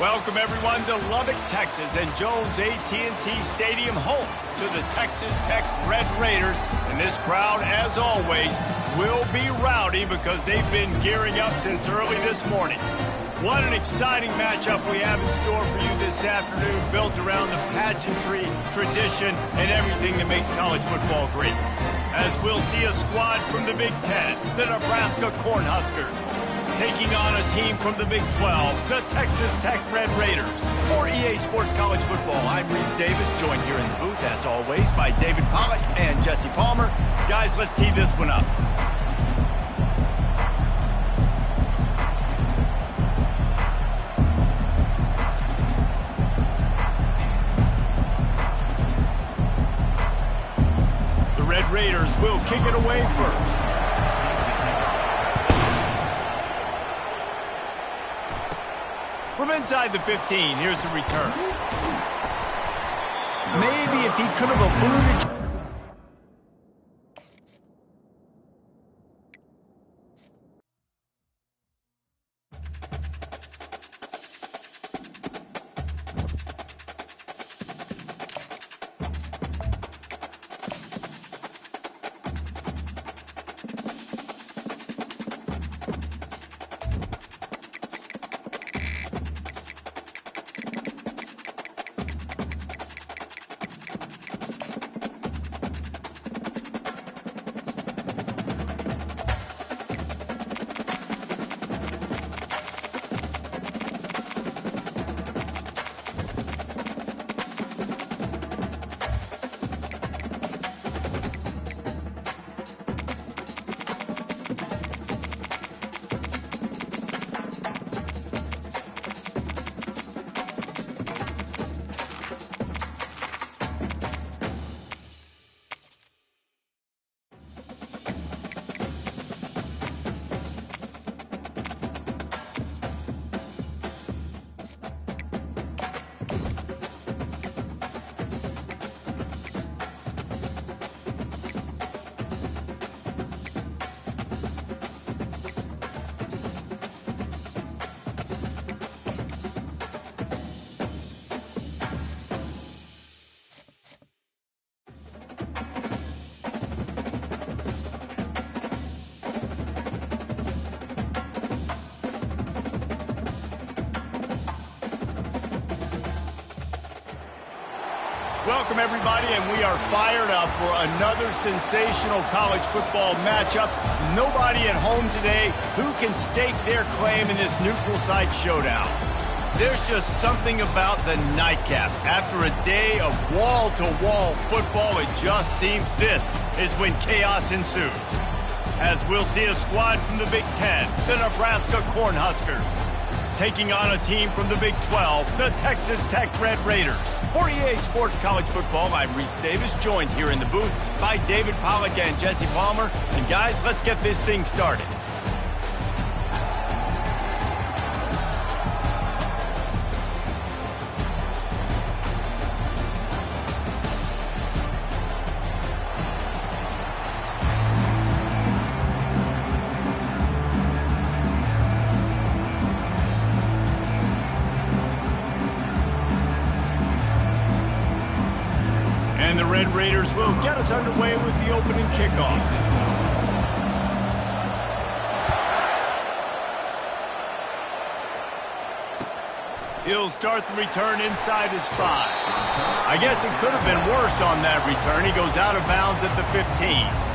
Welcome everyone to Lubbock, Texas, and Jones AT&T Stadium, home to the Texas Tech Red Raiders. And this crowd, as always, will be rowdy because they've been gearing up since early this morning. What an exciting matchup we have in store for you this afternoon, built around the pageantry, tradition, and everything that makes college football great. As we'll see a squad from the Big Ten, the Nebraska Cornhuskers, taking on a team from the Big 12, the Texas Tech Red Raiders. For EA Sports College Football, I'm Reese Davis, joined here in the booth, as always, by David Pollack and Jesse Palmer. Guys, let's tee this one up. The Red Raiders will kick it away first. From inside the 15, here's the return. Maybe if he could have alluded... Welcome, everybody, and we are fired up for another sensational college football matchup. Nobody at home today who can stake their claim in this neutral site showdown. There's just something about the nightcap. After a day of wall-to-wall football, it just seems this is when chaos ensues. As we'll see a squad from the Big Ten, the Nebraska Cornhuskers, taking on a team from the Big 12, the Texas Tech Red Raiders. For EA Sports College Football, I'm Reese Davis, joined here in the booth by David Pollack and Jesse Palmer. And guys, let's get this thing started. And the Red Raiders will get us underway with the opening kickoff. He'll start the return inside his 5. I guess it could have been worse on that return. He goes out of bounds at the 15.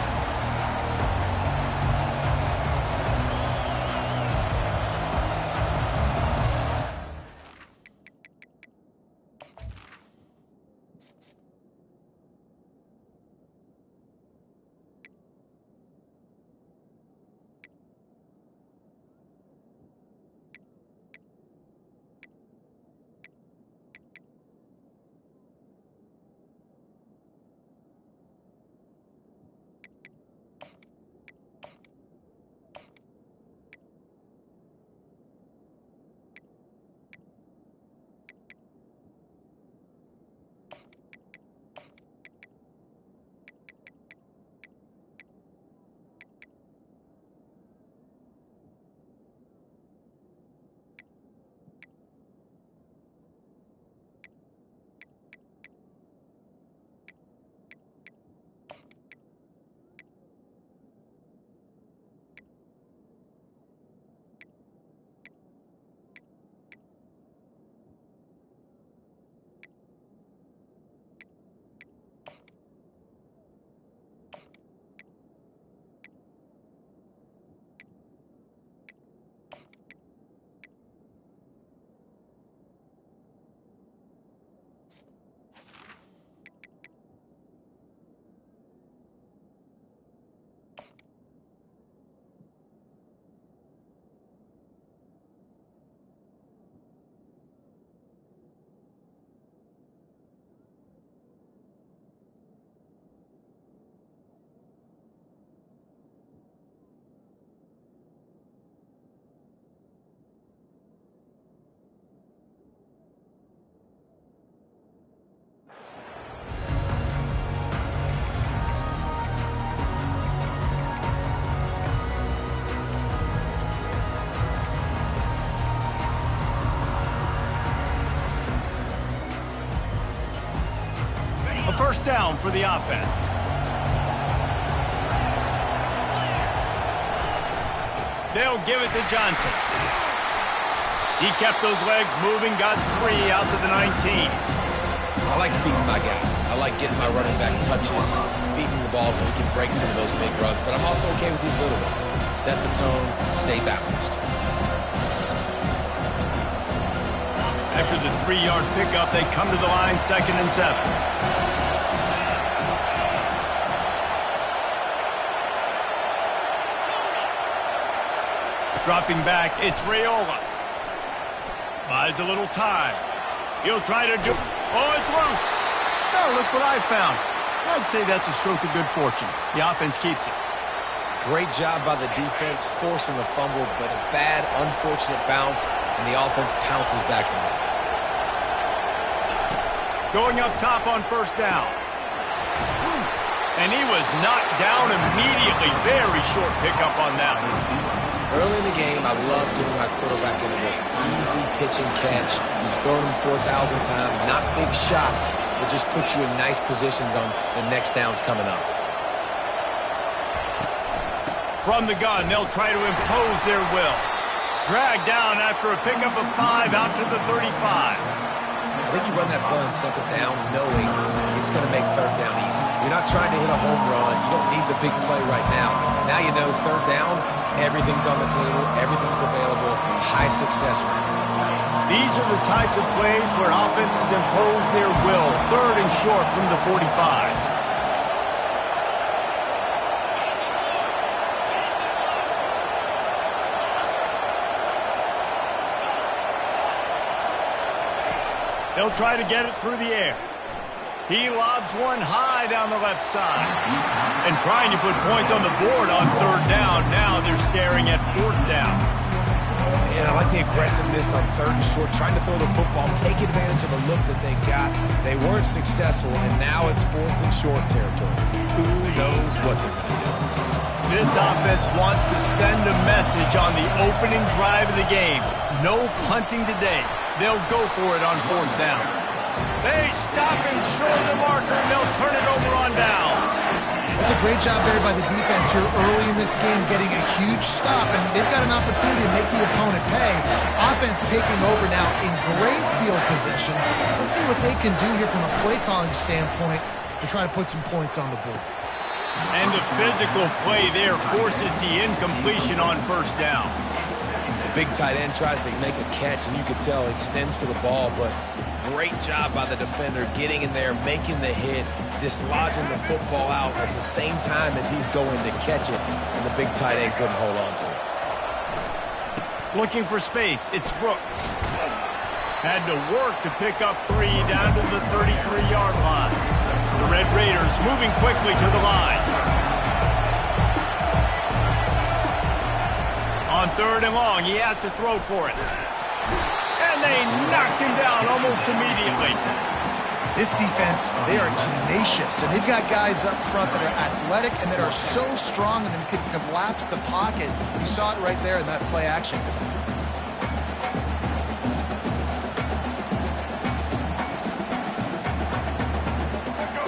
down for the offense. They'll give it to Johnson. He kept those legs moving, got 3 out to the 19. I like feeding my guy. I like getting my running back touches, feeding the ball so he can break some of those big runs, but I'm also okay with these little ones. Set the tone, stay balanced. After the 3-yard pickup, they come to the line, 2nd and 7. Dropping back, it's Raiola. Buys a little time. He'll try to do... Oh, it's loose. Now look what I found. I'd say that's a stroke of good fortune. The offense keeps it. Great job by the defense, forcing the fumble, but a bad, unfortunate bounce, and the offense pounces back on it. Going up top on 1st down. And he was knocked down immediately. Very short pickup on that one. Early in the game, I love giving my quarterback an easy pitch and catch. You've thrown him 4,000 times, not big shots, but just put you in nice positions on the next downs coming up. From the gun, they'll try to impose their will. Dragged down after a pickup of 5 out to the 35. I think you run that play on 2nd down knowing it's going to make 3rd down easy. You're not trying to hit a home run. You don't need the big play right now. Now you know 3rd down, everything's on the table, everything's available, high success rate. These are the types of plays where offenses impose their will. 3rd and short from the 45. They'll try to get it through the air. He lobs one high down the left side. And trying to put points on the board on 3rd down. Now they're staring at 4th down. And I like the aggressiveness on 3rd and short, trying to throw the football, take advantage of a look that they got. They weren't successful, and now it's 4th and short territory. Who knows what they're going to do? This offense wants to send a message on the opening drive of the game. No punting today. They'll go for it on 4th down. They stop him short of the marker, and they'll turn it over on down. It's a great job there by the defense here early in this game, getting a huge stop, and they've got an opportunity to make the opponent pay. Offense taking over now in great field position. Let's see what they can do here from a play calling standpoint to try to put some points on the board. And the physical play there forces the incompletion on 1st down. Big tight end tries to make a catch, and you can tell he extends for the ball, but great job by the defender getting in there, making the hit, dislodging the football out at the same time as he's going to catch it, and the big tight end couldn't hold on to it. Looking for space, it's Brooks. Had to work to pick up 3 down to the 33-yard line. The Red Raiders moving quickly to the line. On 3rd and long, he has to throw for it. And they knocked him down almost immediately. This defense, they are tenacious, and they've got guys up front that are athletic and that are so strong and then can collapse the pocket. You saw it right there in that play action.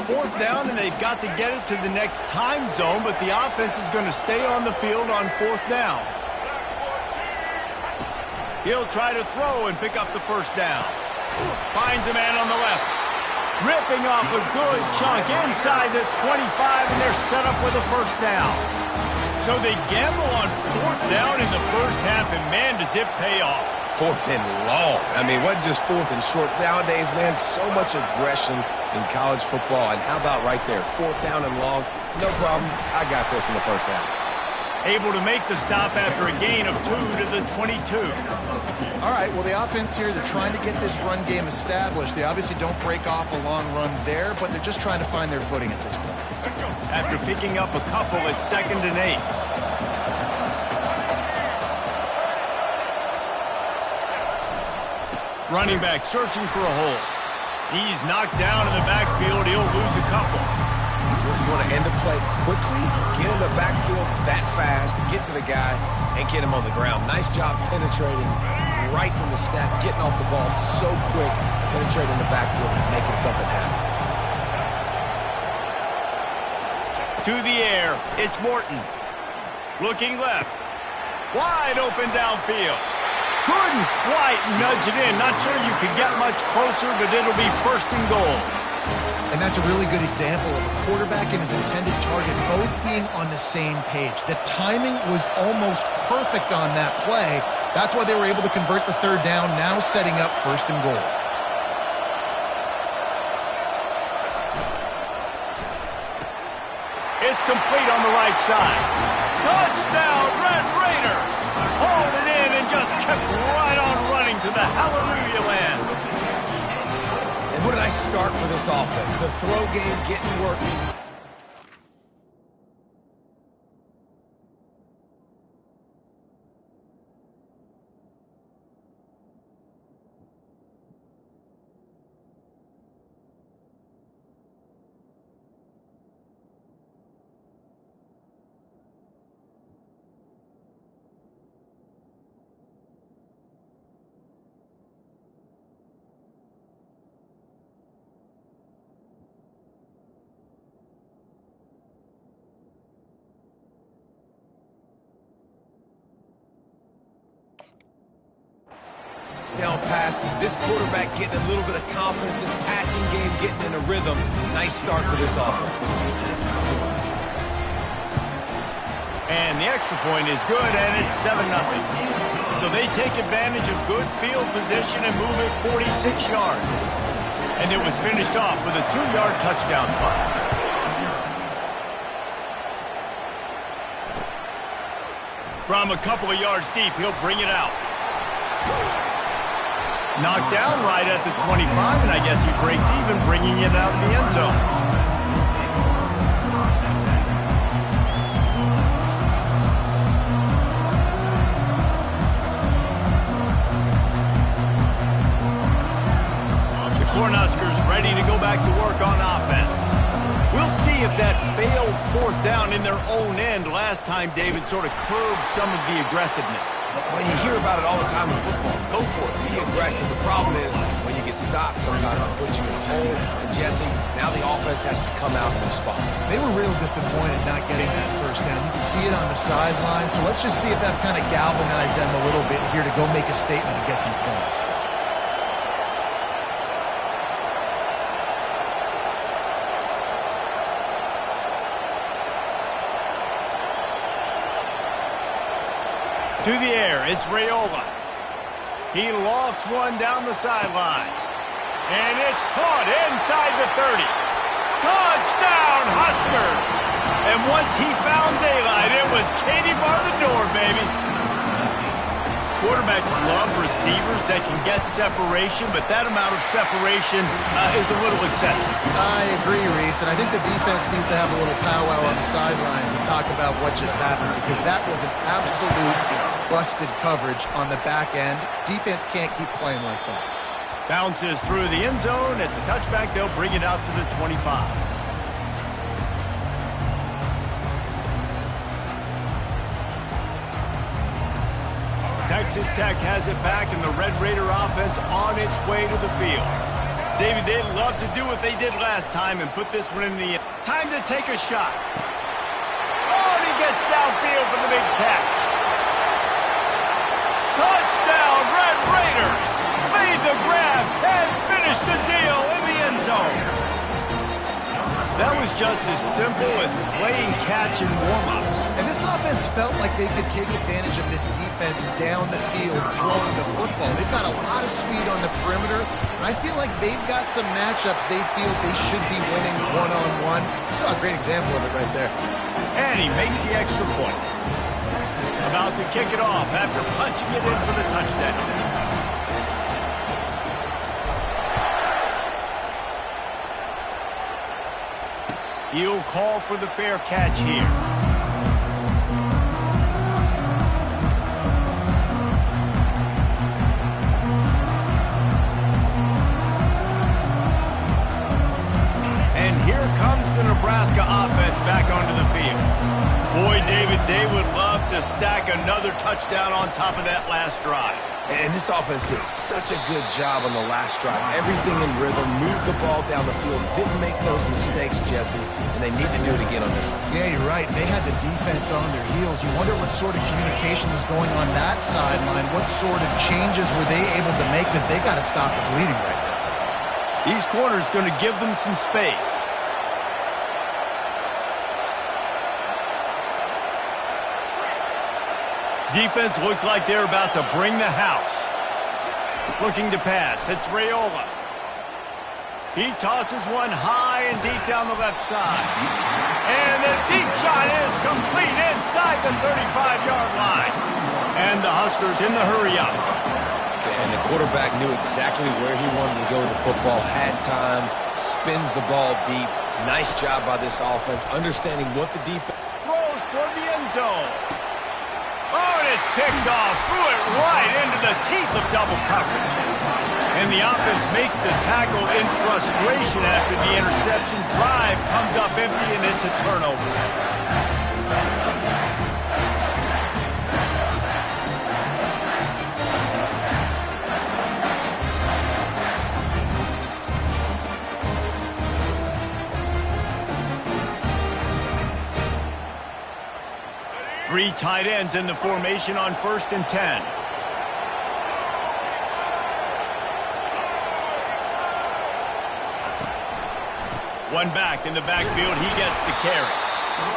4th down, and they've got to get it to the next time zone, but the offense is going to stay on the field on 4th down. He'll try to throw and pick up the 1st down. Finds a man on the left. Ripping off a good chunk inside the 25, and they're set up with a 1st down. So they gamble on 4th down in the first half, and man, does it pay off. 4th and long. I mean, what just 4th and short? Nowadays, man, so much aggression in college football. And how about right there? 4th down and long. No problem. I got this in the first half. Able to make the stop after a gain of 2 to the 22. All right, well, the offense here, they're trying to get this run game established. They obviously don't break off a long run there, but they're just trying to find their footing at this point. After picking up a couple, it's 2nd and 8. Running back searching for a hole. He's knocked down in the backfield. He'll lose a couple. You want to end the play quickly, get in the backfield that fast, get to the guy, and get him on the ground. Nice job penetrating right from the snap, getting off the ball so quick, penetrating the backfield and making something happen. To the air, it's Morton. Looking left. Wide open downfield. Couldn't quite nudge it in. Not sure you could get much closer, but it'll be 1st and goal. And that's a really good example of a quarterback and his intended target both being on the same page. The timing was almost perfect on that play. That's why they were able to convert the 3rd down, now setting up 1st and goal. It's complete on the right side. Touchdown, Red Raiders! Hauled it in and just kept right on running to the hallelujah land. And what a nice start for this offense. The throw game getting working. Down pass. This quarterback getting a little bit of confidence. This passing game getting in a rhythm. Nice start for this offense. And the extra point is good, and it's 7-0. So they take advantage of good field position and move it 46 yards. And it was finished off with a 2-yard touchdown toss. From a couple of yards deep, he'll bring it out. Knocked down right at the 25, and I guess he breaks even, bringing it out of the end zone. The Cornhuskers ready to go back to work on offense. We'll see if that failed 4th down in their own end last time, David, sort of curbed some of the aggressiveness. Well, you hear about it all the time in football. Go for it. Be aggressive. The problem is when you get stopped, sometimes it puts you in a hole. And, Jesse, now the offense has to come out and respond. They were real disappointed not getting that 1st down. You can see it on the sideline. So let's just see if that's kind of galvanized them a little bit here to go make a statement and get some points. To the air, it's Raiola. He lofts one down the sideline. And it's caught inside the 30. Touchdown, Huskers! And once he found daylight, it was Katie bar the door, baby. Quarterbacks love receivers that can get separation, but that amount of separation is a little excessive. I agree, Reese, and I think the defense needs to have a little powwow on the sidelines and talk about what just happened, because that was an absolute busted coverage on the back end. Defense can't keep playing like that. Bounces through the end zone. It's a touchback. They'll bring it out to the 25. Texas Tech has it back, and the Red Raider offense on its way to the field. David, they'd love to do what they did last time and put this one in the end. Time to take a shot. Oh, and he gets downfield for the big catch. Touchdown, Red Raiders! Made the grab and finished the deal in the end zone. That was just as simple as playing catch in warm-ups. And this offense felt like they could take advantage of this defense down the field throwing the football. They've got a lot of speed on the perimeter, and I feel like they've got some matchups they feel they should be winning one-on-one. You saw a great example of it right there. And he makes the extra point. About to kick it off after punching it in for the touchdown. He'll call for the fair catch here. And here comes the Nebraska offense back onto the field. Boy, David, they would love to stack another touchdown on top of that last drive. And this offense did such a good job on the last drive. Everything in rhythm, moved the ball down the field, didn't make those mistakes, Jesse, and they need to do it again on this one. Yeah, you're right. They had the defense on their heels. You wonder what sort of communication was going on that sideline. What sort of changes were they able to make, because they got to stop the bleeding right now. These corners going to give them some space. Defense looks like they're about to bring the house. Looking to pass. It's Raiola. He tosses one high and deep down the left side. And the deep shot is complete inside the 35-yard line. And the Huskers in the hurry-up. And the quarterback knew exactly where he wanted to go with the football, had time, spins the ball deep. Nice job by this offense, understanding what the defense... Throws toward the end zone. Oh, and it's picked off, threw it right into the teeth of double coverage. And the offense makes the tackle in frustration after the interception. Drive comes up empty, and it's a turnover. Three tight ends in the formation on 1st and 10. One back in the backfield. He gets the carry.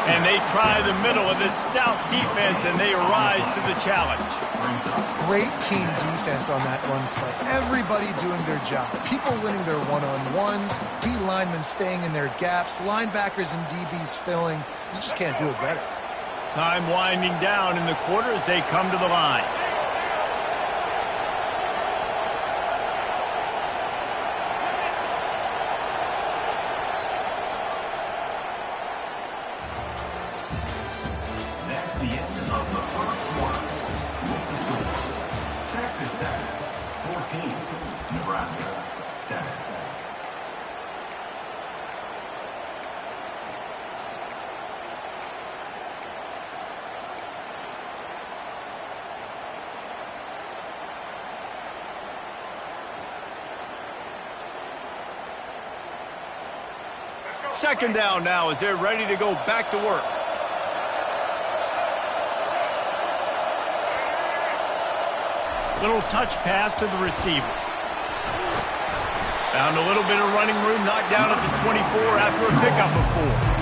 And they try the middle of this stout defense, and they rise to the challenge. Great team defense on that run play. Everybody doing their job. People winning their one-on-ones, D linemen staying in their gaps, linebackers and DBs filling. You just can't do it better. Time winding down in the quarter as they come to the line. That's the end of the first quarter. With the score, Texas Tech 14, Nebraska 7. Second down now as they're ready to go back to work. Little touch pass to the receiver. Found a little bit of running room, knocked down at the 24 after a pickup of 4.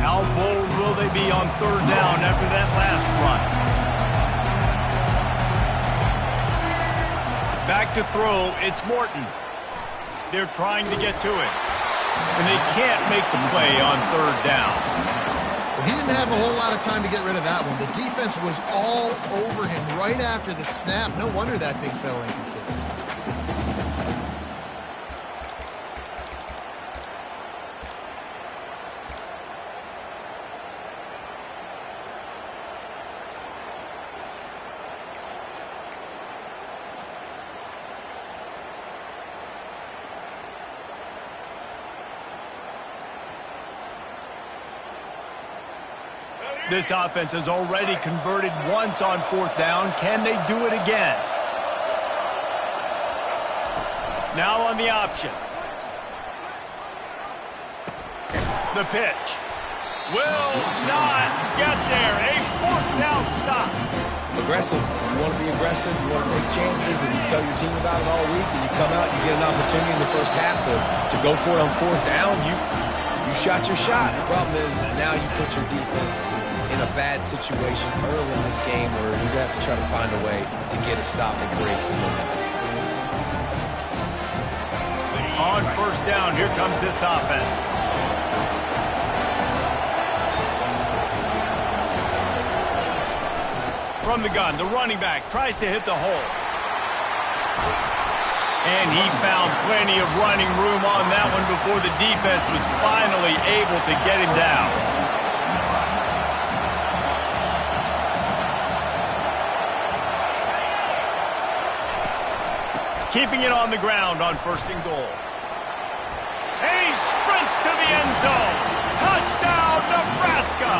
How bold will they be on 3rd down after that last run? Back to throw, it's Morton. They're trying to get to him. And they can't make the play on 3rd down. Well, he didn't have a whole lot of time to get rid of that one. The defense was all over him right after the snap. No wonder that thing fell incomplete. This offense has already converted once on 4th down. Can they do it again? Now on the option. The pitch. Will not get there. A 4th down stop. Aggressive. You want to be aggressive. You want to take chances, and you tell your team about it all week, and you come out and you get an opportunity in the first half to go for it on 4th down. You shot your shot. The problem is now you put your defense in a bad situation early in this game where you have to try to find a way to get a stop and create some momentum. On 1st down, here comes this offense. From the gun, the running back tries to hit the hole. And he found plenty of running room on that one before the defense was finally able to get him down. Keeping it on the ground on 1st and goal. the end zone. Touchdown, Nebraska!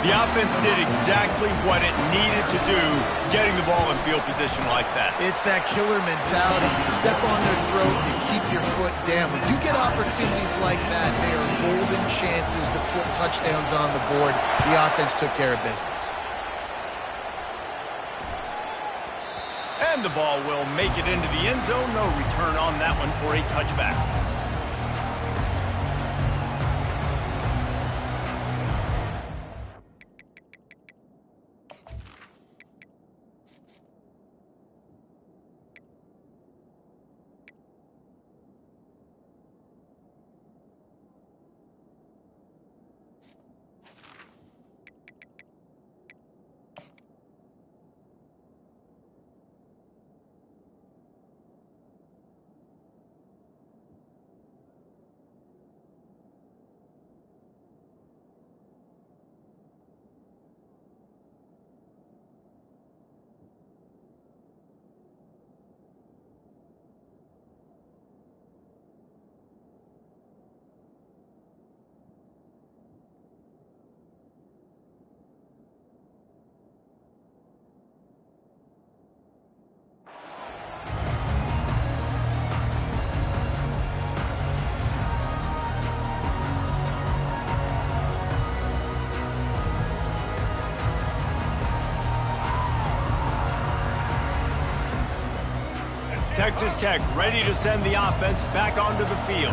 The offense did exactly what it needed to do, getting the ball in field position like that. It's that killer mentality. You step on their throat, you keep your foot down. When you get opportunities like that, they are golden chances to put touchdowns on the board. The offense took care of business. And the ball will make it into the end zone. No return on that one for a touchback. Texas Tech ready to send the offense back onto the field.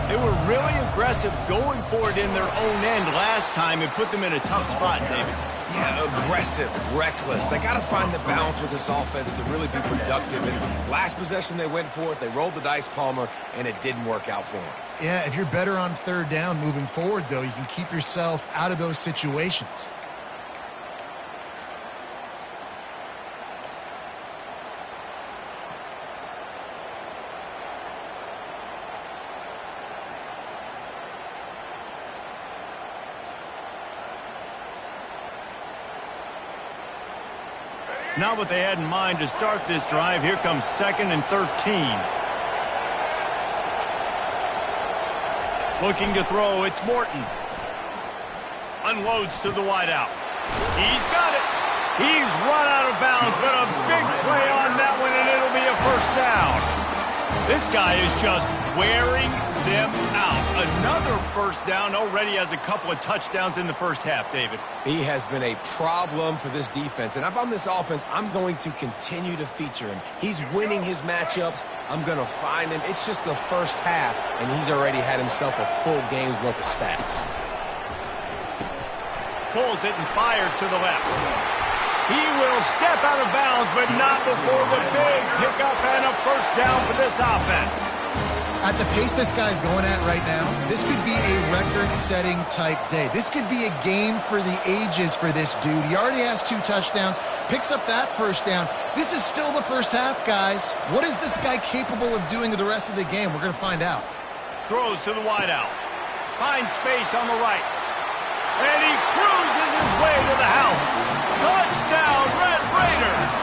They were really aggressive going for it in their own end last time and put them in a tough spot, David. Yeah, aggressive, reckless. They got to find the balance with this offense to really be productive. And last possession they went for it, they rolled the dice, Palmer, and it didn't work out for them. Yeah, if you're better on third down moving forward, though, you can keep yourself out of those situations. Not what they had in mind to start this drive. Here comes 2nd and 13. Looking to throw, it's Morton. Unloads to the wideout. He's got it. He's run out of bounds, but a big play on that one, and it'll be a first down. This guy is just wearing them out. Another first down, already has a couple of touchdowns in the first half, David. He has been a problem for this defense, and if I'm this offense, I'm going to continue to feature him. He's winning his matchups. I'm going to find him. It's just the first half, and he's already had himself a full game's worth of stats. Pulls it and fires to the left. He will step out of bounds, but not before the big pickup and a first down for this offense. At the pace this guy's going at right now, this could be a record-setting type day. This could be a game for the ages for this dude. He already has 2 touchdowns, picks up that first down. This is still the first half, guys. What is this guy capable of doing the rest of the game? We're going to find out. Throws to the wideout. Finds space on the right. And he cruises his way to the house. Touchdown, Red Raiders!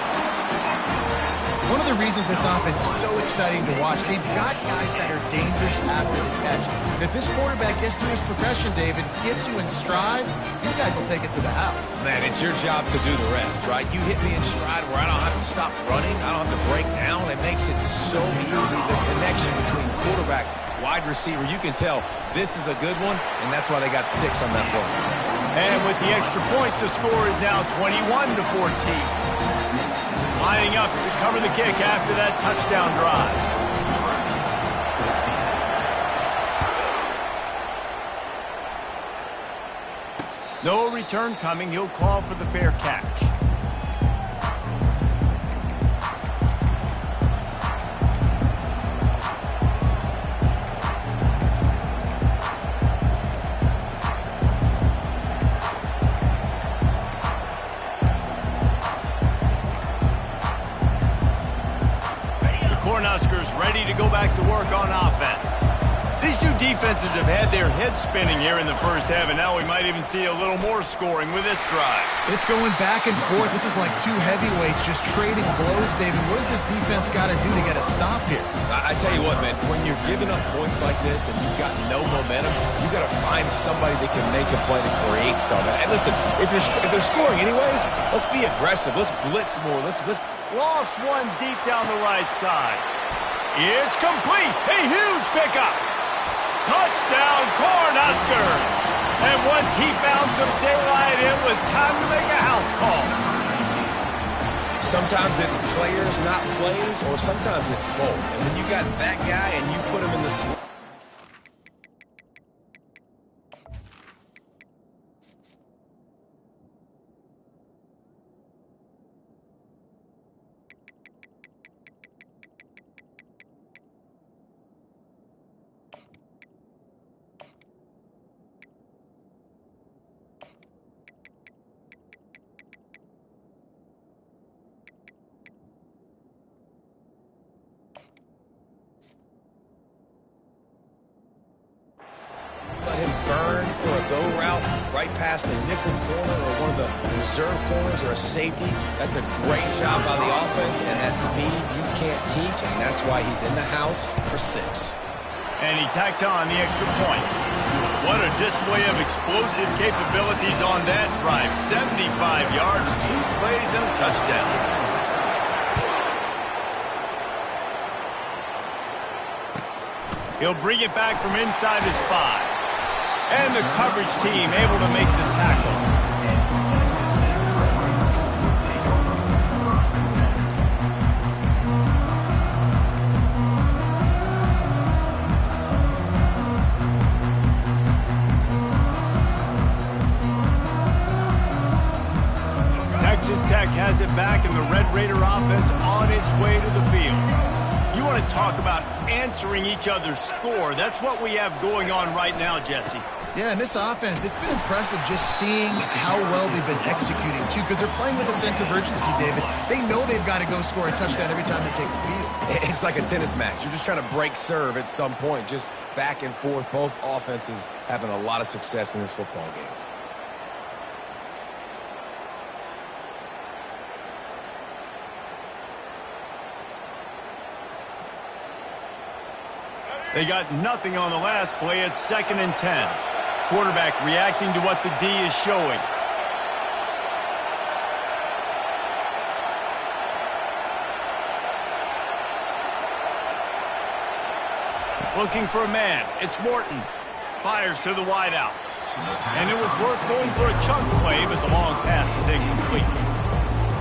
One of the reasons this offense is so exciting to watch, they've got guys that are dangerous after the catch. And if this quarterback gets through his progression, David, gets you in stride, these guys will take it to the house. Man, it's your job to do the rest, right? You hit me in stride where I don't have to stop running. I don't have to break down. It makes it so easy, the connection between quarterback, wide receiver. You can tell this is a good one, and that's why they got 6 on that play. And with the extra point, the score is now 21-14. Lining up to cover the kick after that touchdown drive. No return coming. He'll call for the fair catch. Cornhuskers ready to go back to work on offense. These two defenses have had their heads spinning here in the first half, and now we might even see a little more scoring with this drive. It's going back and forth. This is like two heavyweights just trading blows, David. What does this defense got to do to get a stop here? I tell you what, man, when you're giving up points like this and you've got no momentum, you got to find somebody that can make a play to create something. And listen, if they're scoring anyways, let's be aggressive. Let's blitz more. Let's Lost one deep down the right side. It's complete. A huge pickup. Touchdown, Cornhuskers. And once he found some daylight, it was time to make a house call. Sometimes it's players, not plays, or sometimes it's both. And when you got that guy and you put him in the slot, let him burn for a go route right past a nickel corner or one of the reserve corners or a safety. That's a great job by the offense, and that speed you can't teach, and that's why he's in the house for 6. And he tacked on the extra point. What a display of explosive capabilities on that drive. 75 yards, 2 plays, and a touchdown. He'll bring it back from inside his 5. And the coverage team able to make the tackle. Texas Tech has it back, and the Red Raider offense on its way to the field. You want to talk about answering each other's score. That's what we have going on right now, Jesse. Yeah, and this offense, it's been impressive just seeing how well they've been executing, too, because they're playing with a sense of urgency, David. They know they've got to go score a touchdown every time they take the field. It's like a tennis match. You're just trying to break serve at some point, just back and forth. Both offenses having a lot of success in this football game. They got nothing on the last play. It's 2nd and 10. Quarterback reacting to what the D is showing. Looking for a man. It's Morton. Fires to the wideout. And it was worth going for a chunk play, but the long pass is incomplete.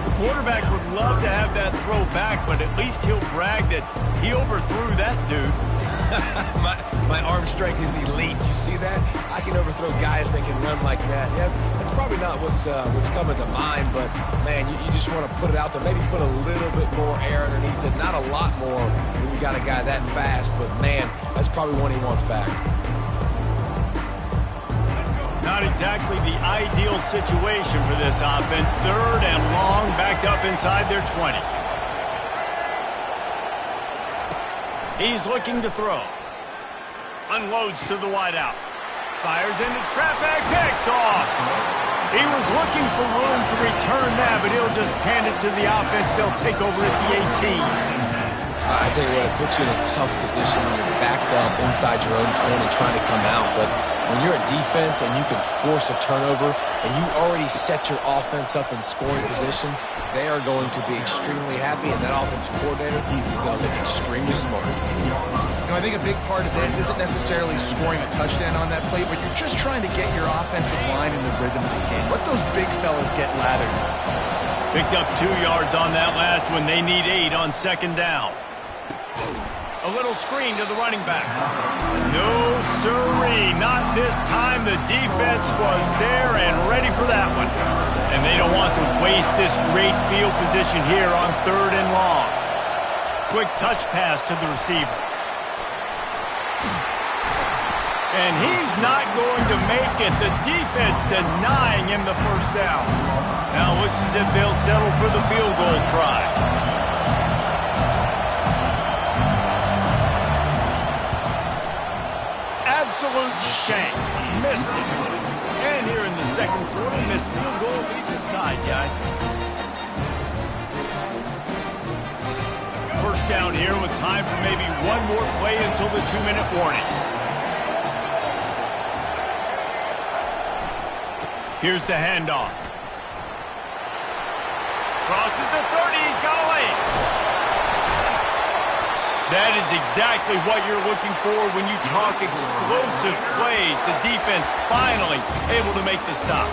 The quarterback would love to have that throw back, but at least he'll brag that he overthrew that dude. my arm strength is elite. You see that? I can overthrow guys that can run like that. Yeah, that's probably not what's coming to mind, but, man, you just want to put it out there. Maybe put a little bit more air underneath it. Not a lot more when you got a guy that fast, but, man, that's probably one he wants back. Not exactly the ideal situation for this offense. 3rd and long, backed up inside their 20. He's looking to throw. Unloads to the wideout. Fires into traffic, picked off. He was looking for room to return that, but he'll just hand it to the offense. They'll take over at the 18. I tell you what, it puts you in a tough position when you're backed up inside your own 20 trying to come out. But when you're a defense and you can force a turnover and you already set your offense up in scoring position, they are going to be extremely happy, and that offensive coordinator is going to look extremely smart. You know, I think a big part of this isn't necessarily scoring a touchdown on that play, but you're just trying to get your offensive line in the rhythm of the game. Let those big fellas get lathered up. Picked up 2 yards on that last one. They need 8 on 2nd down. A little screen to the running back. No, sirree, not this time. The defense was there and ready for that one. And they don't want to waste this great field position here on 3rd and long. Quick touch pass to the receiver. And he's not going to make it. The defense denying him the first down. Now it looks as if they'll settle for the field goal try. absolute shame. Missed it. And here in the second quarter, missed field goal leaves us tied, guys. First down here with time for maybe one more play until the 2-minute warning. Here's the handoff. Crosses the 30, he's got a lane. That is exactly what you're looking for when you talk explosive plays. The defense finally able to make the stop.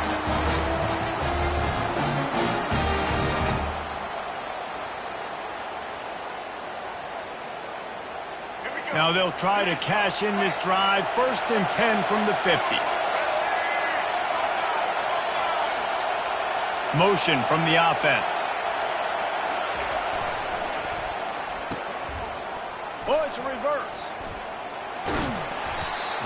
Now they'll try to cash in this drive. 1st and 10 from the 50. Motion from the offense. Oh, it's a reverse.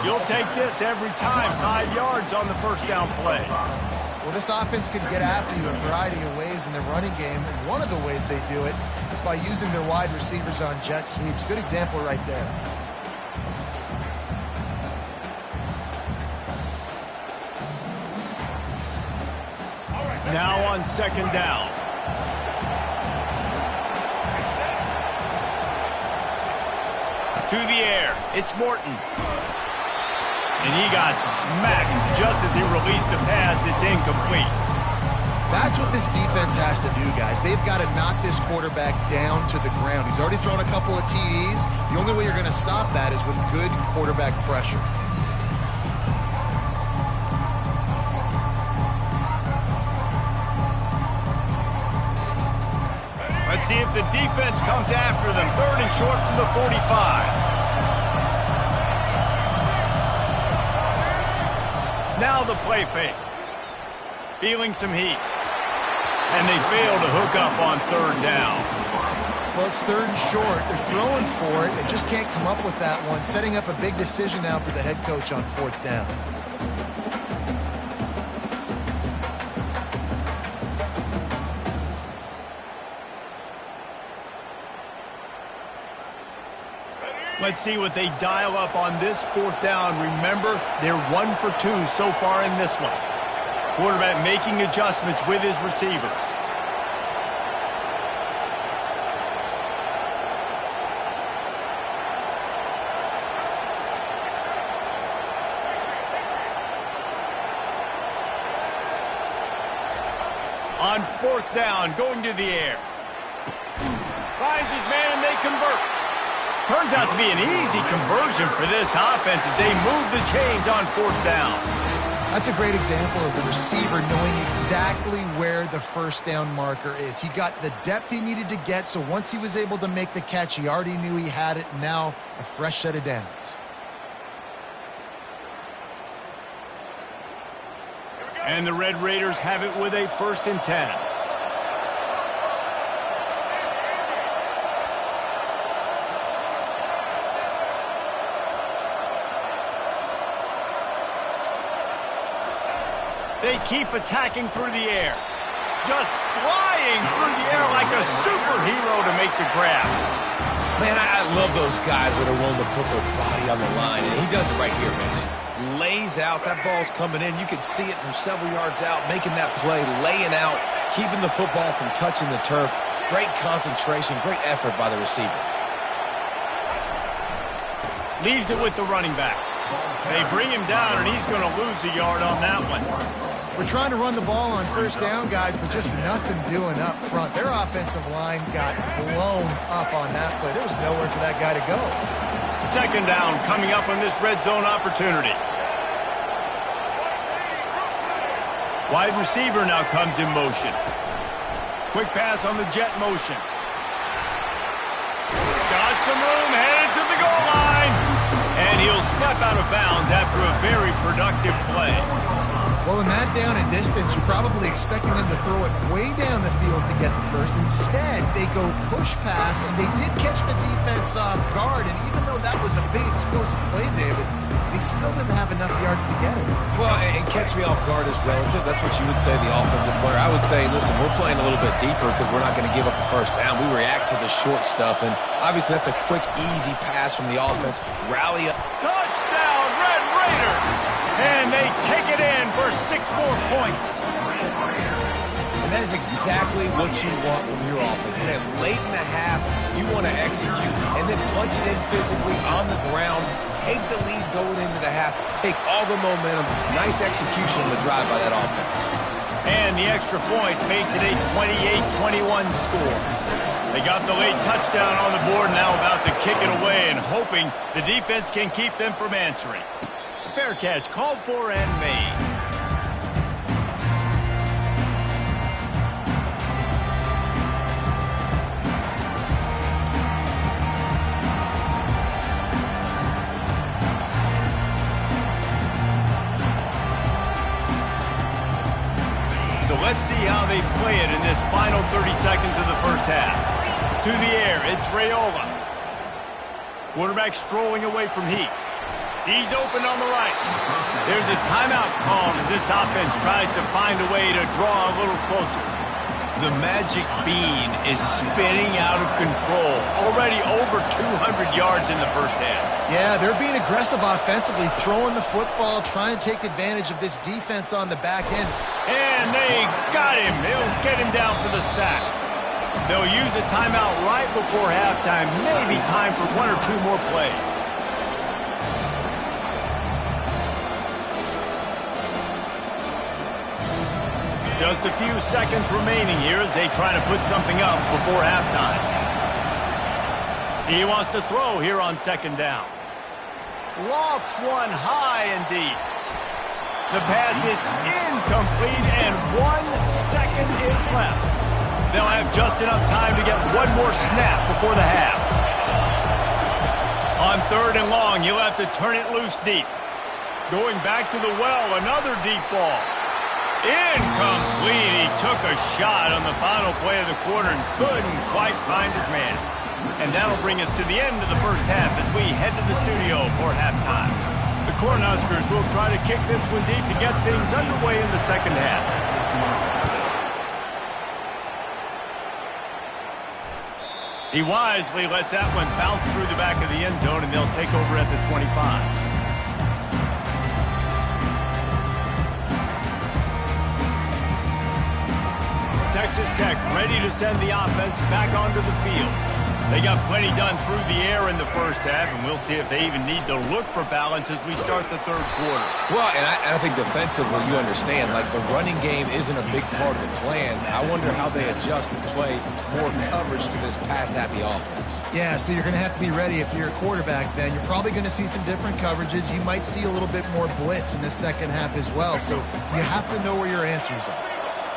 You'll take this every time. 5 yards on the first down play. Well, this offense can get after you a variety of ways in the running game, and one of the ways they do it is by using their wide receivers on jet sweeps. Good example right there. Now on 2nd down. To the air. It's Morton. And he got smacked just as he released the pass. It's incomplete. That's what this defense has to do, guys. They've got to knock this quarterback down to the ground. He's already thrown a couple of TDs. The only way you're going to stop that is with good quarterback pressure. Let's see if the defense comes after them. 3rd and short from the 45. Now the play fake. Feeling some heat. And they fail to hook up on 3rd down. Well, it's 3rd and short. They're throwing for it. They just can't come up with that one. Setting up a big decision now for the head coach on 4th down. Let's see what they dial up on this 4th down. Remember, they're 1 for 2 so far in this one. Quarterback making adjustments with his receivers. On 4th down, going to the air. Finds his man and they convert. Turns out to be an easy conversion for this offense as they move the chains on 4th down. That's a great example of the receiver knowing exactly where the 1st down marker is. He got the depth he needed to get, so once he was able to make the catch, he already knew he had it. Now, a fresh set of downs. And the Red Raiders have it with a 1st and 10. They keep attacking through the air. Just flying through the air like a superhero to make the grab. Man, I love those guys that are willing to put their body on the line. And he does it right here, man. Just lays out. That ball's coming in. You can see it from several yards out, making that play, laying out, keeping the football from touching the turf. Great concentration, great effort by the receiver. Leaves it with the running back. They bring him down, and he's going to lose a yard on that one. We're trying to run the ball on 1st down, guys, but just nothing doing up front. Their offensive line got blown up on that play. There was nowhere for that guy to go. 2nd down coming up on this red zone opportunity. Wide receiver now comes in motion. Quick pass on the jet motion. Got some room, headed to the goal line. And he'll step out of bounds after a very productive play. Well, in that down and distance, you're probably expecting them to throw it way down the field to get the first. Instead, they go push pass, and they did catch the defense off guard. And even though that was a big explosive play, David, they still didn't have enough yards to get it. Well, and catch me off guard is relative. That's what you would say, the offensive player. I would say, listen, we're playing a little bit deeper because we're not going to give up the 1st down. We react to the short stuff, and obviously that's a quick, easy pass from the offense. Rally up. Touchdown, Red Raiders. And they take it in for 6 more points. And that is exactly what you want from your offense. Man, late in the half, you want to execute and then punch it in physically on the ground, take the lead going into the half, take all the momentum. Nice execution on the drive by that offense. And the extra point makes it a 28-21 score. They got the late touchdown on the board, now about to kick it away and hoping the defense can keep them from answering. Fair catch called for and made. So let's see how they play it in this final 30 seconds of the first half. To the air, it's Raiola. Quarterback strolling away from Heath. He's open on the right. There's a timeout called as this offense tries to find a way to draw a little closer. The magic bean is spinning out of control. Already over 200 yards in the first half. Yeah, they're being aggressive offensively, throwing the football, trying to take advantage of this defense on the back end. And they got him. They'll get him down for the sack. They'll use a timeout right before halftime. Maybe time for 1 or 2 more plays. Just a few seconds remaining here as they try to put something up before halftime. He wants to throw here on second down. Lofts one high and deep. The pass is incomplete and 1 second is left. They'll have just enough time to get one more snap before the half. On 3rd and long, you'll have to turn it loose deep. Going back to the well, another deep ball. Incomplete. He took a shot on the final play of the quarter and couldn't quite find his man. And that'll bring us to the end of the first half as we head to the studio for halftime. The Cornhuskers will try to kick this one deep to get things underway in the second half. He wisely lets that one bounce through the back of the end zone, and they'll take over at the 25. Texas Tech ready to send the offense back onto the field. They got plenty done through the air in the first half, and we'll see if they even need to look for balance as we start the 3rd quarter. Well, and I think defensively, you understand, like the running game isn't a big part of the plan. I wonder how they adjust and play more coverage to this pass-happy offense. Yeah, so you're going to have to be ready if you're a quarterback then. You're probably going to see some different coverages. You might see a little bit more blitz in the second half as well, so you have to know where your answers are.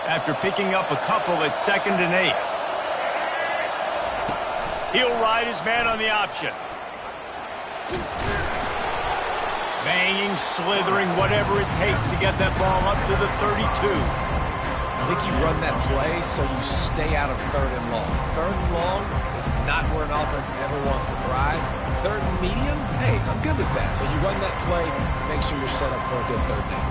After picking up a couple at 2nd and 8. He'll ride his man on the option. Banging, slithering, whatever it takes to get that ball up to the 32. I think you run that play so you stay out of 3rd and long. 3rd and long is not where an offense ever wants to thrive. 3rd and medium, hey, I'm good with that. So you run that play to make sure you're set up for a good 3rd down.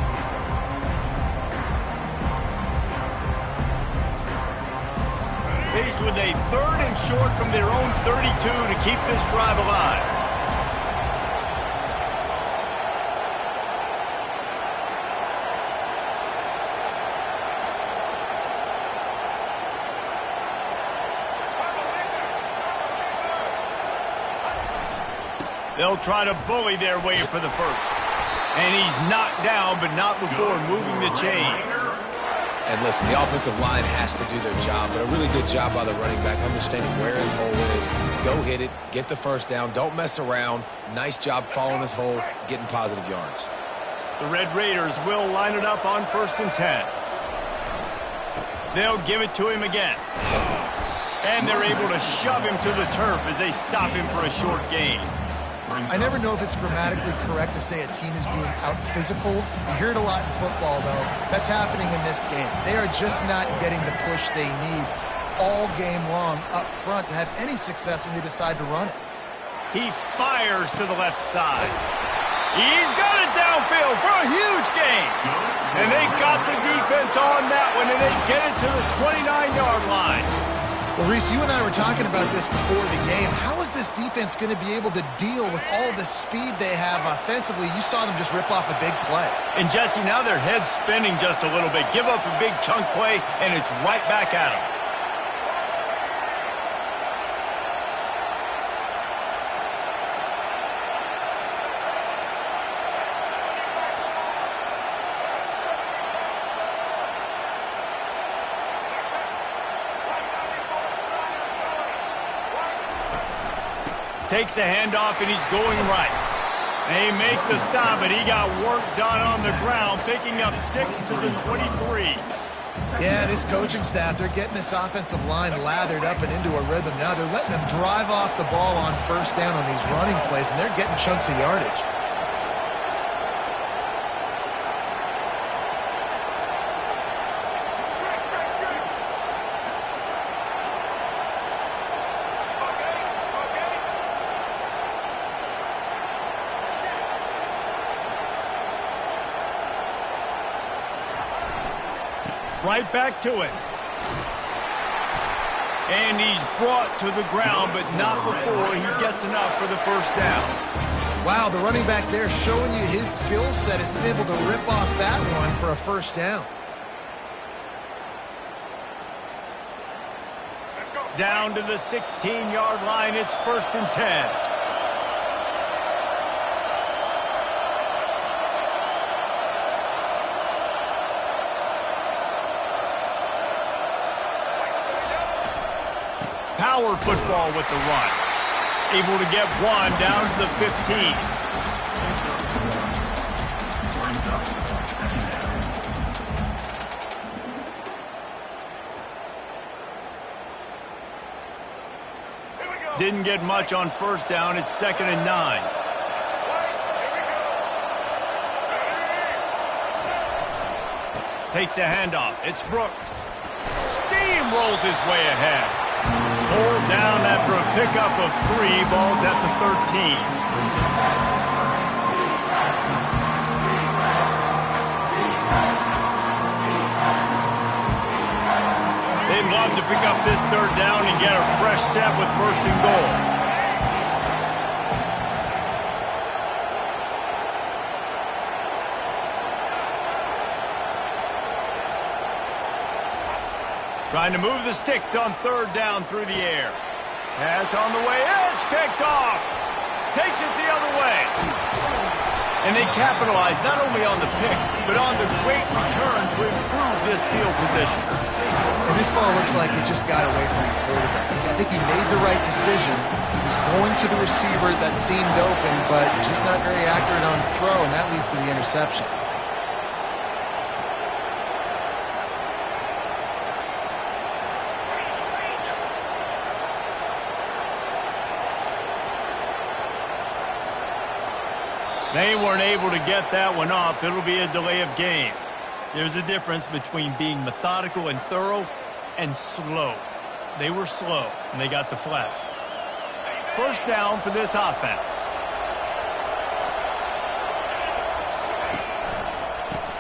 Faced with a 3rd and short from their own 32 to keep this drive alive. They'll try to bully their way for the first. And he's knocked down, but not before moving the chains. And listen, the offensive line has to do their job, but a really good job by the running back, understanding where his hole is. Go hit it, get the first down, don't mess around. Nice job following his hole, getting positive yards. The Red Raiders will line it up on 1st and 10. They'll give it to him again. And they're able to shove him to the turf as they stop him for a short gain. I never know if it's grammatically correct to say a team is being out-physicaled. You hear it a lot in football, though. That's happening in this game. They are just not getting the push they need all game long up front to have any success when they decide to run it. He fires to the left side. He's got it downfield for a huge gain. And they got the defense on that one, and they get it to the 29-yard line. Well, Reese, you and I were talking about this before the game. How is this defense going to be able to deal with all the speed they have offensively? You saw them just rip off a big play. And, Jesse, now their head's spinning just a little bit. Give up a big chunk play, and it's right back at them. Takes the handoff, and he's going right. They make the stop, but he got work done on the ground, picking up 6 to the 23. Yeah, this coaching staff, they're getting this offensive line lathered up and into a rhythm. Now they're letting them drive off the ball on first down on these running plays, and they're getting chunks of yardage. Right back to it. And he's brought to the ground, but not before he gets enough for the first down. Wow, the running back there showing you his skill set as he's able to rip off that one for a first down. Down to the 16-yard line, it's 1st and 10. Power football with the run. Able to get one down to the 15. Didn't get much on first down. It's 2nd and 9. Takes the handoff. It's Brooks. Steamrolls his way ahead. Pulled down after a pickup of 3. Ball's at the 13. They'd love to pick up this 3rd down and get a fresh set with 1st and goal. Trying to move the sticks on 3rd down through the air. Pass on the way. It's picked off. Takes it the other way. And they capitalize not only on the pick, but on the great return to improve this field position. And this ball looks like it just got away from the quarterback. I think he made the right decision. He was going to the receiver that seemed open, but just not very accurate on the throw, and that leads to the interception. They weren't able to get that one off. It'll be a delay of game. There's a difference between being methodical and thorough and slow. They were slow, and they got the flag. First down for this offense.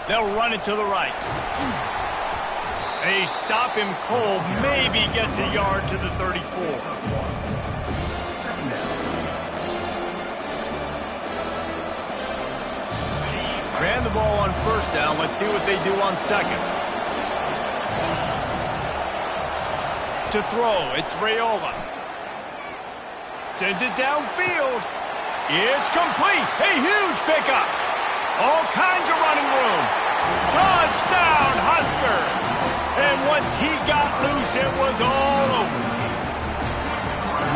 They'll run it to the right. They stop him cold. Maybe gets a yard to the 34. Ran the ball on first down. Let's see what they do on 2nd. To throw, it's Raiola. Sends it downfield. It's complete. A huge pickup. All kinds of running room. Touchdown, Husker. And once he got loose, it was all over.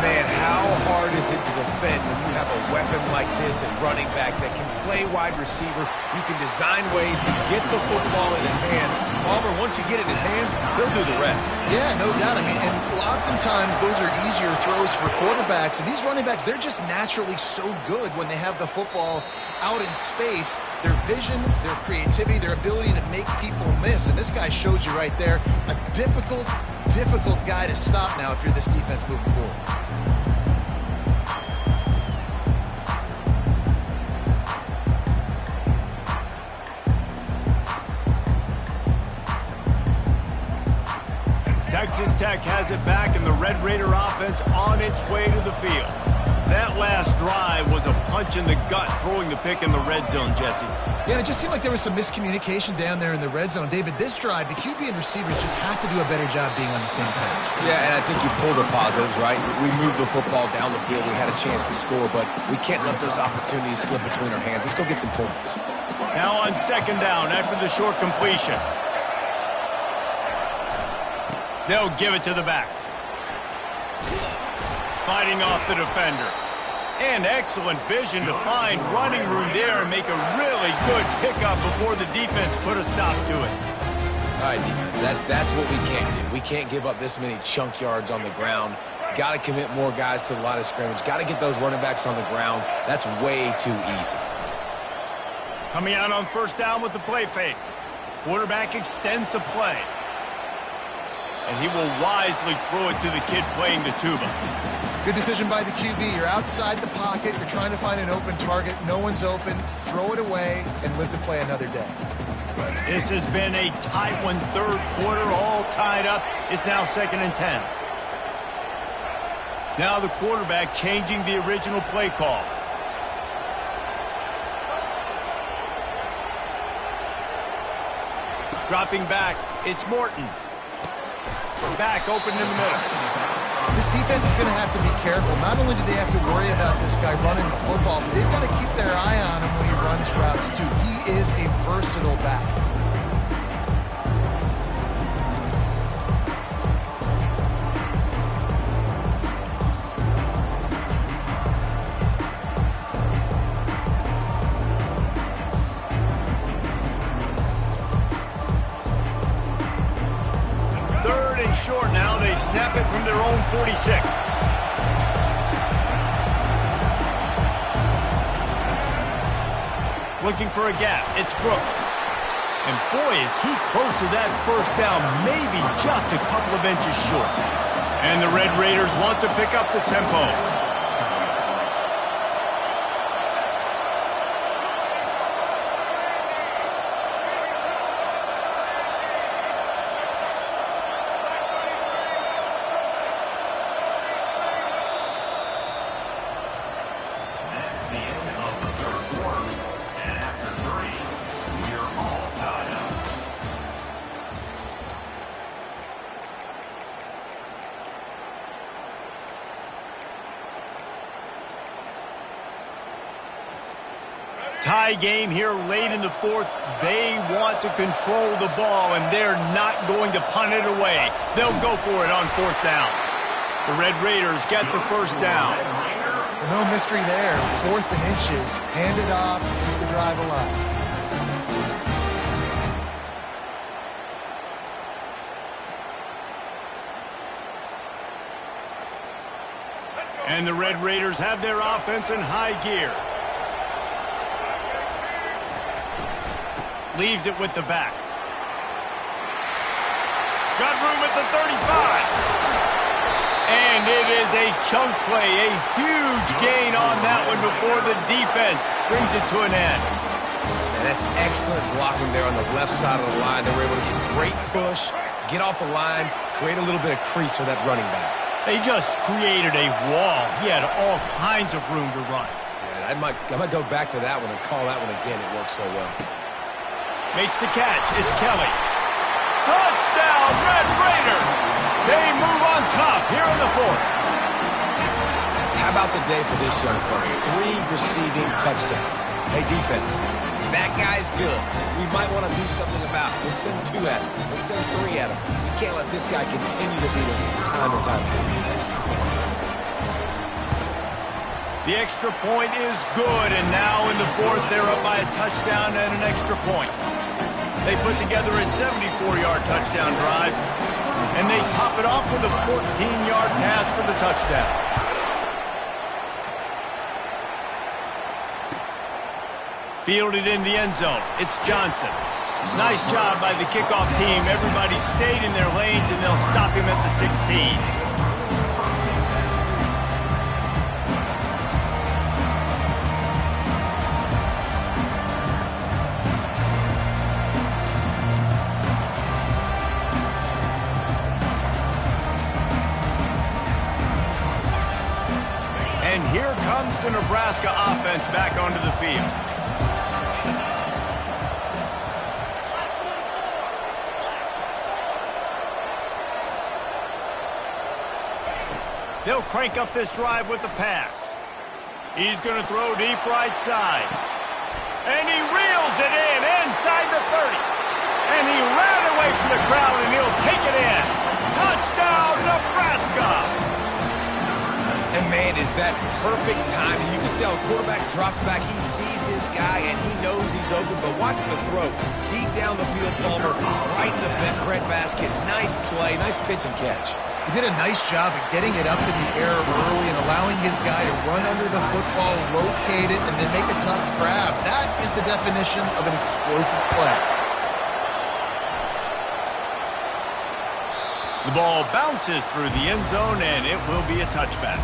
Man, how hard is it to defend when you have a weapon like this at running back that can play wide receiver? You can design ways to get the football in his hand. Palmer, once you get it in his hands, he'll do the rest. Yeah, no doubt. I mean, and oftentimes those are easier throws for quarterbacks. And these running backs, they're just naturally so good when they have the football out in space. Their vision, their creativity, their ability to make people miss. And this guy showed you right there, a difficult guy to stop now if you're this defense moving forward. Texas Tech has it back, and the Red Raider offense on its way to the field. That last drive was a punch in the gut, throwing the pick in the red zone, Jesse. Yeah, and it just seemed like there was some miscommunication down there in the red zone. David, this drive, the QB and receivers just have to do a better job being on the same page. Yeah, and I think you pull the positives, right? We moved the football down the field. We had a chance to score, but we can't let those opportunities slip between our hands. Let's go get some points. Now on second down after the short completion. They'll give it to the back. Fighting off the defender. And excellent vision to find running room there and make a really good pickup before the defense put a stop to it. All right, defense, that's what we can't do. We can't give up this many chunk yards on the ground. Got to commit more guys to the line of scrimmage. Got to get those running backs on the ground. That's way too easy. Coming out on first down with the play fake. Quarterback extends the play. And he will wisely throw it to the kid playing the tuba. Good decision by the QB. You're outside the pocket. You're trying to find an open target. No one's open. Throw it away and live to play another day. This has been a tight one, third quarter, all tied up. It's now 2nd and 10. Now the quarterback changing the original play call. Dropping back, it's Morton. Back open in the middle. This defense is going to have to be careful. Not only do they have to worry about this guy running the football, but they've got to keep their eye on him when he runs routes too. He is a versatile back. Short now, they snap it from their own 46. Looking for a gap, it's Brooks. And boy, is he close to that first down, maybe just a couple of inches short. And the Red Raiders want to pick up the tempo. Tie game here late in the fourth. They want to control the ball, and they're not going to punt it away. They'll go for it on fourth down. The Red Raiders get the first down. No mystery there. 4th and inches. Hand it off. Keep the drive alive. And the Red Raiders have their offense in high gear. Leaves it with the back. Got room at the 35. And it is a chunk play. A huge gain on that one before the defense brings it to an end. And that's excellent blocking there on the left side of the line. They were able to get great push, get off the line, create a little bit of crease for that running back. They just created a wall. He had all kinds of room to run. Yeah, I might go back to that one and call that one again. It worked so well. Makes the catch. It's Kelly. Touchdown, Red Raiders! They move on top here in the fourth. How about the day for this young fella? 3 receiving touchdowns. Hey, defense, that guy's good. We might want to do something about it. Let's send 2 at him. Let's send 3 at him. We can't let this guy continue to beat us time and time again. The extra point is good, and now in the fourth, they're up by a touchdown and an extra point. They put together a 74-yard touchdown drive, and they top it off with a 14-yard pass for the touchdown. Fielded in the end zone. It's Johnson. Nice job by the kickoff team. Everybody stayed in their lanes, and they'll stop him at the 16. the Nebraska offense back onto the field. They'll crank up this drive with the pass. He's going to throw deep right side. And he reels it in inside the 30. And he ran away from the crowd, and he'll take it in. Touchdown, Nebraska! And, man, is that perfect timing. You can tell quarterback drops back. He sees his guy, and he knows he's open. But watch the throw. Deep down the field, Palmer, right in the breadbasket. Nice play, nice pitch and catch. He did a nice job of getting it up in the air early and allowing his guy to run under the football, locate it, and then make a tough grab. That is the definition of an explosive play. The ball bounces through the end zone, and it will be a touchback.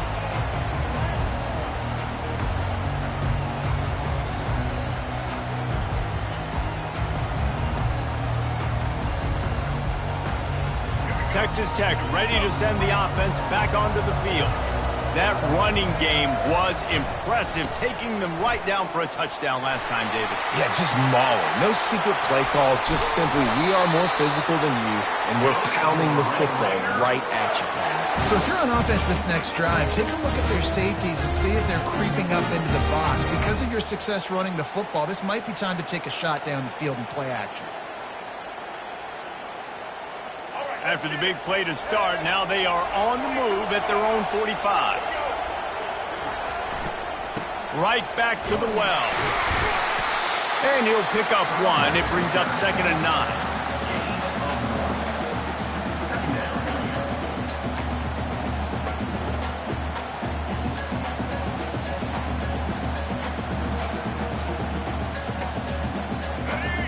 Texas Tech ready to send the offense back onto the field. That running game was impressive, taking them right down for a touchdown last time, David. Yeah, just mauling. No secret play calls, just simply we are more physical than you, and we're pounding the football right at you, Palmer. So if you're on offense this next drive, take a look at their safeties and see if they're creeping up into the box. Because of your success running the football, this might be time to take a shot down the field and play action. After the big play to start, now they are on the move at their own 45. Right back to the well. And he'll pick up one. It brings up 2nd and 9.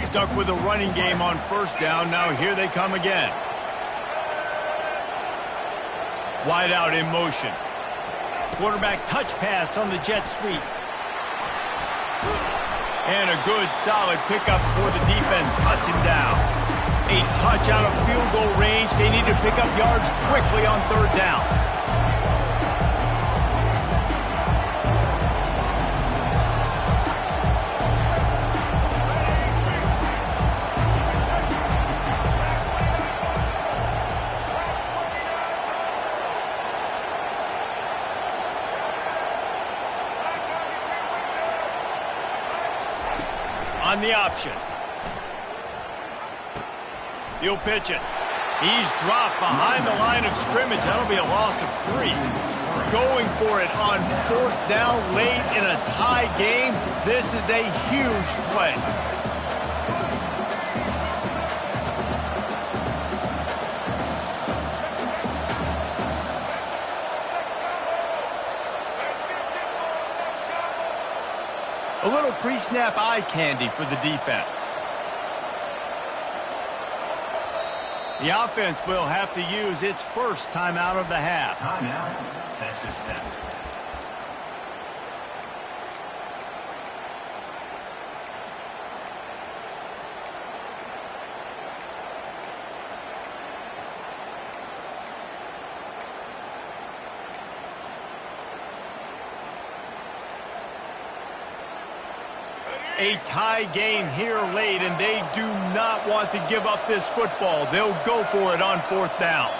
Stuck with a running game on 1st down. Now here they come again. Wide out in motion. Quarterback touch pass on the jet sweep. And a good solid pickup for the defense. Cuts him down. A touch out of field goal range. They need to pick up yards quickly on 3rd down. On the option. He'll pitch it. He's dropped behind the line of scrimmage. That'll be a loss of 3. Going for it on 4th down late in a tie game. This is a huge play. A little pre-snap eye candy for the defense. The offense will have to use its first timeout of the half. Timeout, Texas Tech. A tie game here late, and they do not want to give up this football. They'll go for it on 4th down.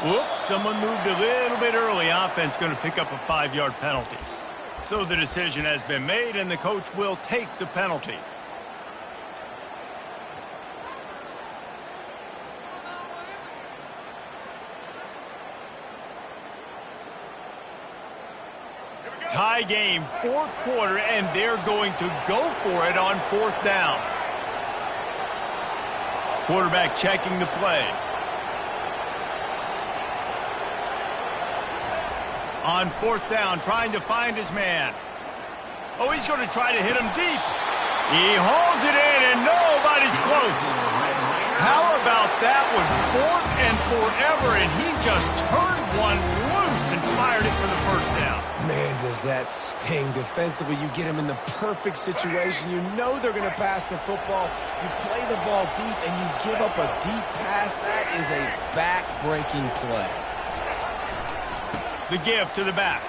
Whoops, someone moved a little bit early. Offense going to pick up a 5-yard penalty. So the decision has been made, and the coach will take the penalty. Tie game, 4th quarter, and they're going to go for it on 4th down. Quarterback checking the play. On 4th down, trying to find his man. Oh, he's going to try to hit him deep. He hauls it in, and nobody's close. How about that one? 4th and forever, and he just turned one loose and fired it for the 1st down. Man, does that sting. Defensively, you get him in the perfect situation. You know they're going to pass the football. You play the ball deep, and you give up a deep pass. That is a back-breaking play. The give to the back.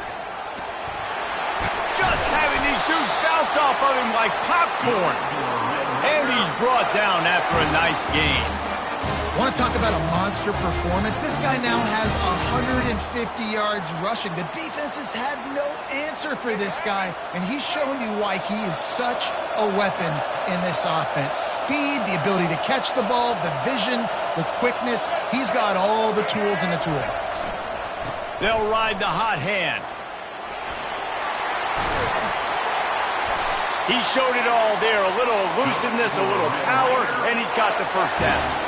these dudes bounce off of him like popcorn. And he's brought down after a nice game. Want to talk about a monster performance? This guy now has 150 yards rushing. The defense has had no answer for this guy, and he's showing you why he is such a weapon in this offense. Speed, the ability to catch the ball, the vision, the quickness. He's got all the tools in the tool. They'll ride the hot hand. He showed it all there. A little elusiveness, a little power, and he's got the first down.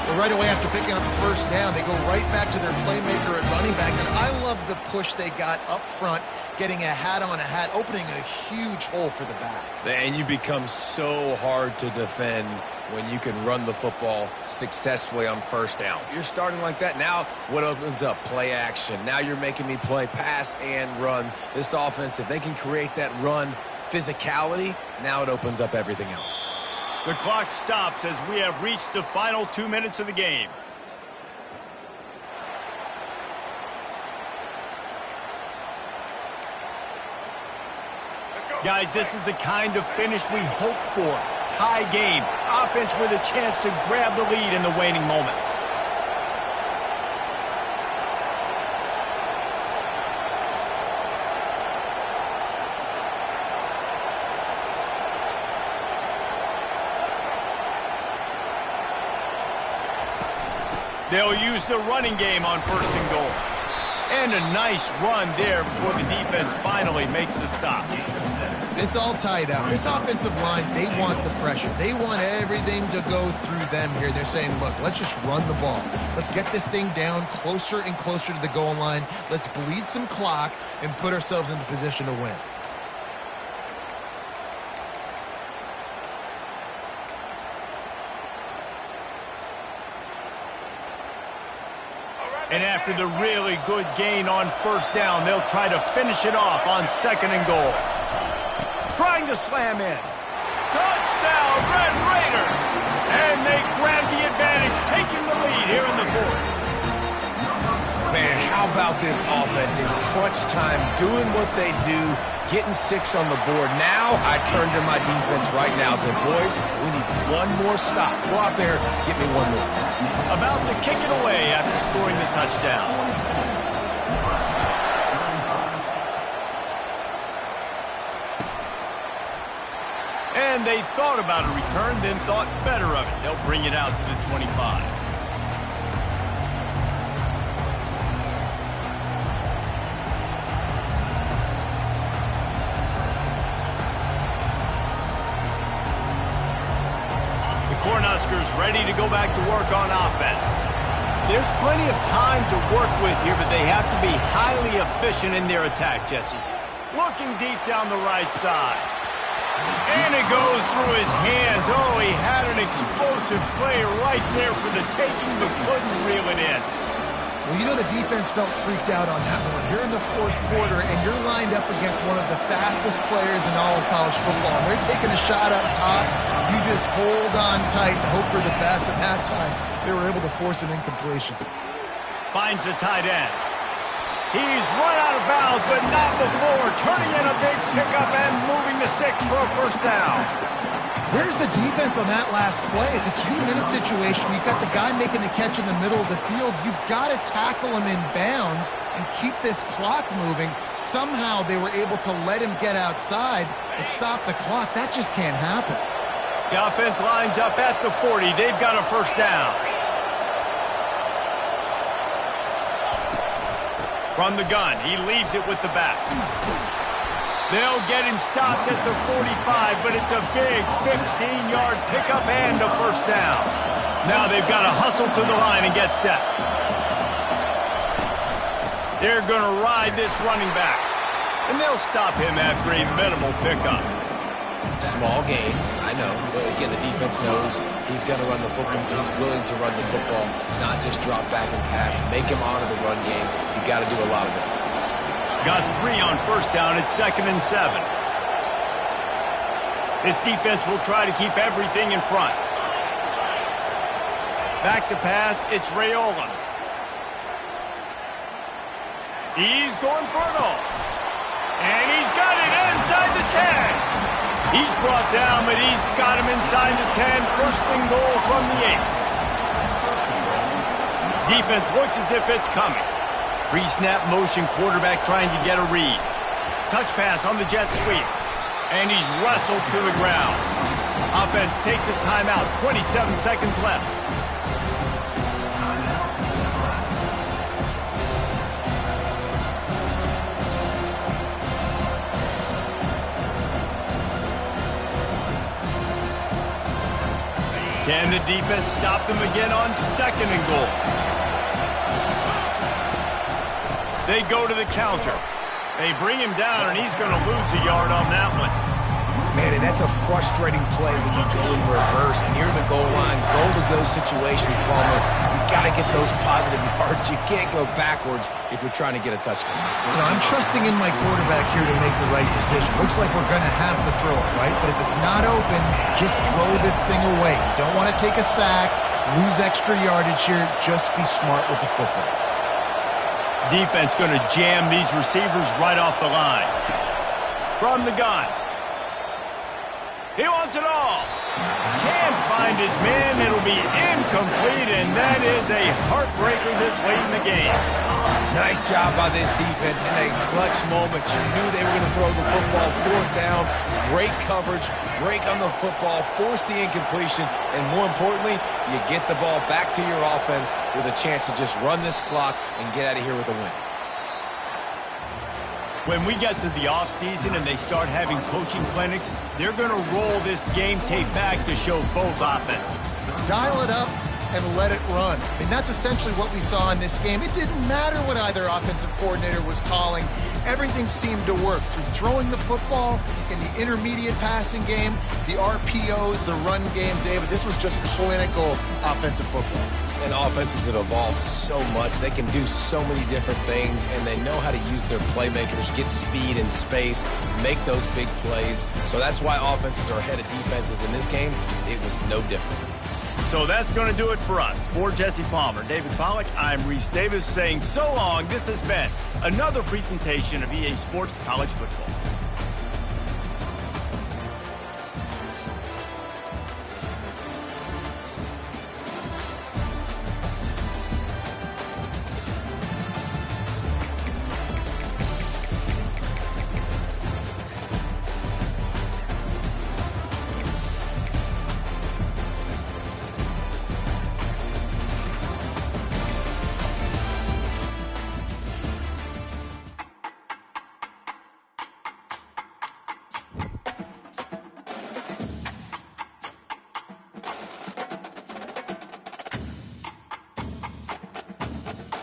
Well, right away after picking up the first down, they go right back to their playmaker at running back. And I love the push they got up front, getting a hat on a hat, opening a huge hole for the back. And you become so hard to defend when you can run the football successfully on first down. You're starting like that. Now what opens up? Play action. Now you're making me play pass and run. This offense, if they can create that run physicality, now it opens up everything else. The clock stops as we have reached the final 2 minutes of the game. Guys, this is the kind of finish we hope for. Tie game. Offense with a chance to grab the lead in the waning moments. They'll use the running game on first and goal. And a nice run there before the defense finally makes the stop. It's all tied up. This offensive line, they want the pressure. They want everything to go through them here. They're saying, look, let's just run the ball. Let's get this thing down closer and closer to the goal line. Let's bleed some clock and put ourselves into position to win. And after the really good gain on first down, they'll try to finish it off on second and goal. Trying to slam in. Touchdown, Red Raiders! And they grab the advantage, taking the lead here in the fourth. Man, how about this offense in crunch time, doing what they do, getting 6 on the board. Now I turn to my defense right now and say, boys, we need one more stop. Go out there, get me one more. About to kick it away after scoring the touchdown. And they thought about a return, then thought better of it. They'll bring it out to the 25. Cornhuskers ready to go back to work on offense. There's plenty of time to work with here, but they have to be highly efficient in their attack, Jesse. Looking deep down the right side. And it goes through his hands. Oh, he had an explosive play right there for the taking, but couldn't reel it in. Well, you know the defense felt freaked out on that one. You're in the fourth quarter, and you're lined up against one of the fastest players in all of college football. They're taking a shot up top. You just hold on tight and hope for the best. At that time, they were able to force an incompletion. Finds the tight end. He's run out of bounds, but not before. Turning in a big pickup and moving the sticks for a first down. Where's the defense on that last play? It's a 2-minute situation. You've got the guy making the catch in the middle of the field. You've got to tackle him in bounds and keep this clock moving. Somehow they were able to let him get outside and stop the clock. That just can't happen. The offense lines up at the 40. They've got a first down. From the gun, he leaves it with the back. They'll get him stopped at the 45, but it's a big 15-yard pickup and a first down. Now they've got to hustle to the line and get set. They're going to ride this running back, and they'll stop him after a minimal pickup. Small game, I know. But again, the defense knows he's going to run the football. He's willing to run the football, not just drop back and pass. Make him honor the run game. You got to do a lot of this. Got 3 on first down at 2nd and 7. This defense will try to keep everything in front. Back to pass, it's Raiola. He's going for it all. And he's got it inside the 10. He's brought down, but he's got him inside the 10. First and goal from the 8. Defense looks as if it's coming. Pre-snap motion, quarterback trying to get a read. Touch pass on the jet sweep. And he's wrestled to the ground. Offense takes a timeout, 27 seconds left. Can the defense stop them again on second and goal? They go to the counter. They bring him down, and he's going to lose a yard on that one. Man, and that's a frustrating play when you go in reverse near the goal line. Goal to those situations, Palmer. You got to get those positive yards. You can't go backwards if you're trying to get a touchdown. You know, I'm trusting in my quarterback here to make the right decision. Looks like we're going to have to throw it, right? But if it's not open, just throw this thing away. You don't want to take a sack, lose extra yardage here. Just be smart with the football. Defense going to jam these receivers right off the line. From the gun. He wants it all. Can't find his man. It'll be incomplete, and that is a heartbreaker this late in the game. Nice job by this defense in a clutch moment. You knew they were going to throw the football. Fourth down, great coverage, break on the football, force the incompletion, and more importantly, you get the ball back to your offense with a chance to just run this clock and get out of here with a win. When we get to the offseason and they start having coaching clinics, they're going to roll this game tape back to show both offenses. Dial it up and let it run. I mean, that's essentially what we saw in this game. It didn't matter what either offensive coordinator was calling. Everything seemed to work through throwing the football in the intermediate passing game, the RPOs, the run game. David, this was just clinical offensive football. And offenses have evolved so much. They can do so many different things, and they know how to use their playmakers, get speed and space, make those big plays. So that's why offenses are ahead of defenses. In this game, it was no different. So that's going to do it for us. For Jesse Palmer, David Pollack, I'm Reese Davis saying so long. This has been another presentation of EA Sports College Football.